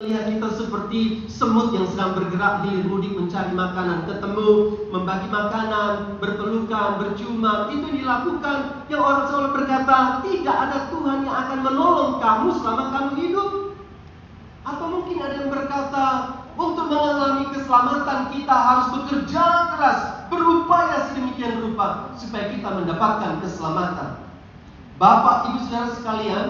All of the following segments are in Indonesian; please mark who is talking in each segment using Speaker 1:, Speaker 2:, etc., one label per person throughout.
Speaker 1: Lihat kita seperti semut yang sedang bergerak hilir mudik mencari makanan, ketemu, membagi makanan, berpelukan, berciuman. Itu dilakukan. Yang orang selalu berkata, tidak ada Tuhan yang akan menolong kamu selama kamu hidup. Atau mungkin ada yang berkata, untuk mengalami keselamatan kita harus bekerja keras, berupaya sedemikian rupa supaya kita mendapatkan keselamatan. Bapak, Ibu, Saudara sekalian,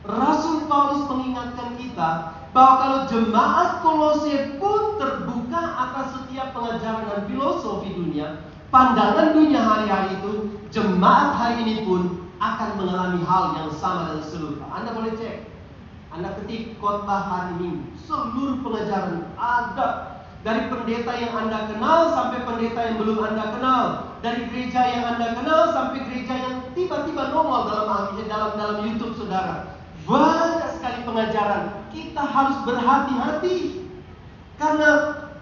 Speaker 1: Rasul Paulus mengingatkan kita bahwa kalau jemaat Kolose pun terbuka atas setiap pengajaran dan filosofi dunia, pandangan dunia hari-hari itu, jemaat hari ini pun akan mengalami hal yang sama dan serupa. Anda boleh cek, Anda ketik khotbah hari Minggu, seluruh pengajaran ada. Dari pendeta yang Anda kenal sampai pendeta yang belum Anda kenal, dari gereja yang Anda kenal sampai gereja yang tiba-tiba nongol dalam YouTube saudara. Banyak sekali pengajaran. Kita harus berhati-hati, karena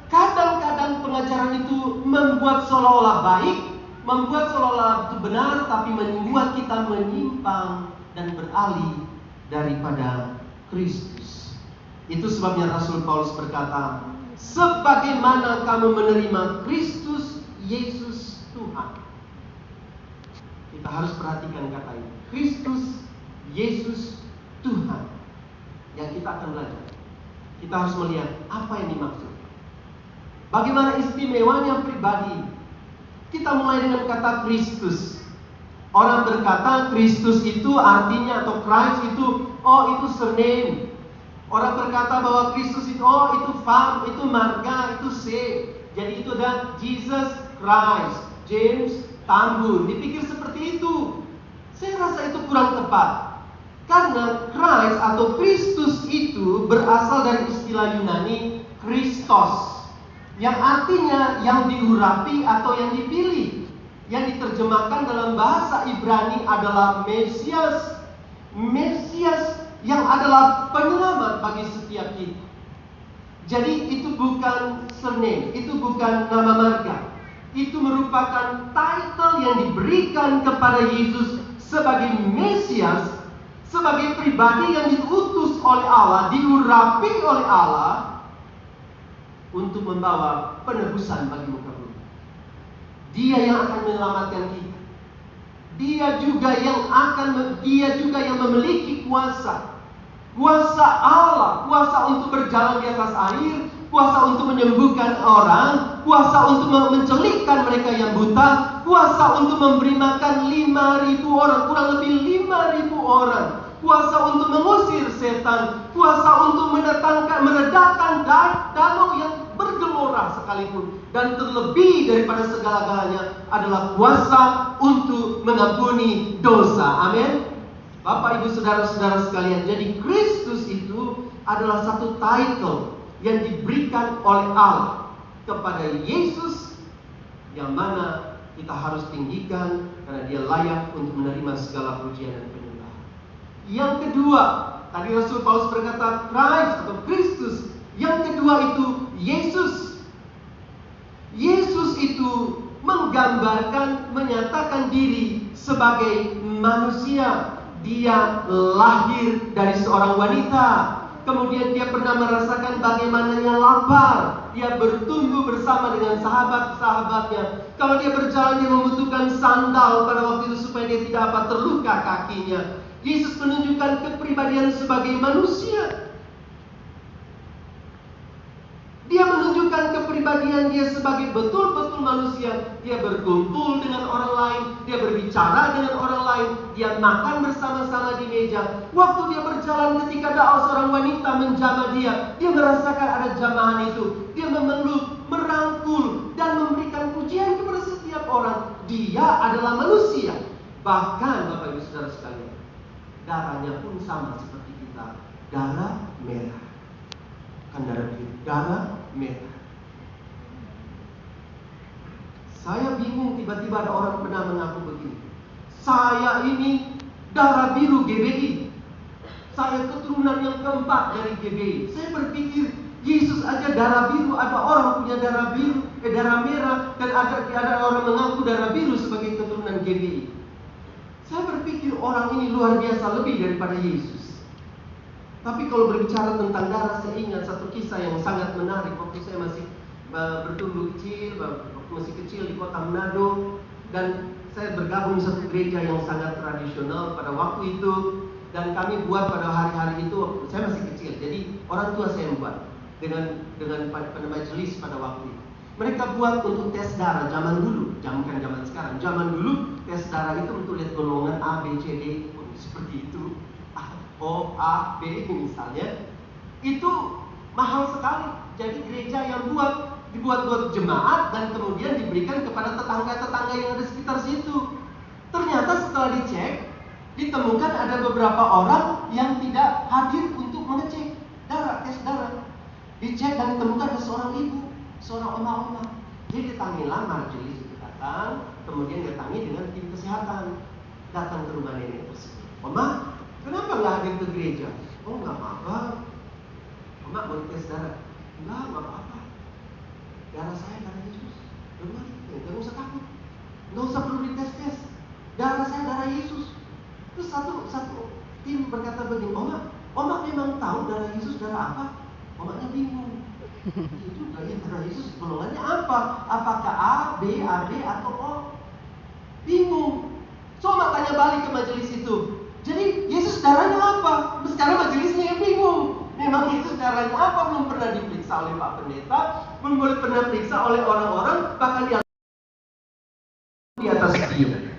Speaker 1: kadang-kadang pengajaran itu membuat seolah-olah baik, membuat seolah-olah itu benar, tapi membuat kita menyimpang dan beralih daripada Kristus. Itu sebabnya Rasul Paulus berkata, sebagaimana kamu menerima Kristus Yesus Tuhan. Kita harus perhatikan kata ini, Kristus Yesus Tuhan, yang kita akan belajar. Kita harus melihat apa yang dimaksud. Bagaimana istimewanya pribadi. Kita mulai dengan kata Kristus. Orang berkata Kristus itu artinya, atau Christ itu, oh itu surname. Orang berkata bahwa Kristus itu, oh itu fam, itu marga, itu C. Jadi itu adalah Jesus Christ, James Tambun. Dipikir seperti itu. Saya rasa itu kurang tepat. Karena Christ atau Kristus itu berasal dari istilah Yunani Christos, yang artinya yang diurapi atau yang dipilih. Yang diterjemahkan dalam bahasa Ibrani adalah Mesias. Mesias yang adalah penyelamat bagi setiap kita. Jadi itu bukan surname, itu bukan nama marga. Itu merupakan title yang diberikan kepada Yesus sebagai Mesias, sebagai pribadi yang diutus oleh Allah, diurapi oleh Allah untuk membawa penebusan bagi muka bumi. Dia yang akan menyelamatkan kita. Dia juga yang memiliki kuasa. Kuasa Allah, kuasa untuk berjalan di atas air, kuasa untuk menyembuhkan orang, kuasa untuk mencelikkan mereka yang buta, kuasa untuk memberi makan 5.000 orang, kurang lebih 5.000 orang, kuasa untuk mengusir setan, kuasa untuk meredakan danau yang bergelora sekalipun, dan terlebih daripada segala-galanya adalah kuasa untuk mengampuni dosa. Amin. Bapak, Ibu, Saudara-saudara sekalian, jadi Kristus itu adalah satu title yang diberikan oleh Allah kepada Yesus, yang mana kita harus tinggikan karena dia layak untuk menerima segala pujian dan penyembahan. Yang kedua, tadi Rasul Paulus berkata Christ atau Kristus. Yang kedua itu Yesus. Yesus itu menggambarkan, menyatakan diri sebagai manusia. Dia lahir dari seorang wanita. Kemudian dia pernah merasakan bagaimananya lapar. Dia bertumbuh bersama dengan sahabat-sahabatnya. Kalau dia berjalan, dia membutuhkan sandal pada waktu itu supaya dia tidak dapat terluka kakinya. Yesus menunjukkan kepribadian sebagai manusia. Dia menunjukkan kepribadian dia sebagai betul-betul manusia. Dia berkumpul dengan orang lain, dia berbicara dengan orang lain, dia makan bersama-sama di meja. Waktu dia berjalan, ketika ada seorang wanita menjamah dia merasakan ada jamahan itu. Dia memeluk, merangkul, dan memberikan pujian kepada setiap orang. Dia adalah manusia. Bahkan Bapak Ibu Saudara sekalian, darahnya pun sama seperti kita, darah merah. Darah biru, darah merah. Saya bingung, tiba-tiba ada orang pernah mengaku begini, saya ini darah biru GBI, saya keturunan yang keempat dari GBI. Saya berpikir, Yesus aja darah biru, ada orang punya darah biru, darah merah, dan ada orang mengaku darah biru sebagai keturunan GBI. Saya berpikir orang ini luar biasa lebih daripada Yesus. Tapi kalau berbicara tentang darah, saya ingat satu kisah yang sangat menarik waktu saya masih bertumbuh kecil, waktu masih kecil di kota Manado, dan saya bergabung di satu gereja yang sangat tradisional pada waktu itu, dan kami buat pada hari-hari itu, saya masih kecil, jadi orang tua saya membuat dengan pada majelis pada waktu itu. Mereka buat untuk tes darah zaman dulu, bukan zaman sekarang. Zaman dulu tes darah itu untuk lihat golongan A, B, C, D, seperti itu. O, A, B misalnya. Itu mahal sekali. Jadi gereja yang dibuat jemaat dan kemudian diberikan kepada tetangga-tetangga yang ada sekitar situ. Ternyata setelah dicek, ditemukan ada beberapa orang yang tidak hadir untuk mengecek darah, tes darah. Dicek dan ditemukan ada seorang ibu, seorang oma-oma. Jadi ditangilah majelis itu datang, kemudian datangi dengan tim kesehatan, datang ke rumah nenek tersebut. Oma, kenapa nggak hadir ke gereja? Oh, nggak apa-apa. Oma mau tes darah. Nggak apa-apa. Darah saya darah Yesus. Nggak usah takut. Nggak usah perlu dites-tes. Darah saya darah Yesus. Terus satu tim berkata begini, Oma memang tahu darah Yesus darah apa? Omanya bingung. Itu darah Yesus golongannya apa? Apakah A, B, atau O? Bingung. So Oma tanya balik ke majelis itu. Jadi Yesus darahnya apa? Sekarang majelisnya yang bingung. Memang Yesus darahnya apa? Belum pernah diperiksa oleh Pak Pendeta, belum pernah diperiksa oleh orang-orang, bahkan di atas dia.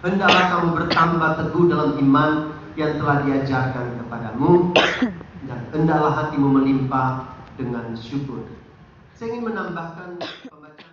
Speaker 1: Hendaklah kamu bertambah teguh dalam iman yang telah diajarkan kepadamu, dan hendaklah hatimu melimpah dengan syukur. Saya ingin menambahkan pembacaan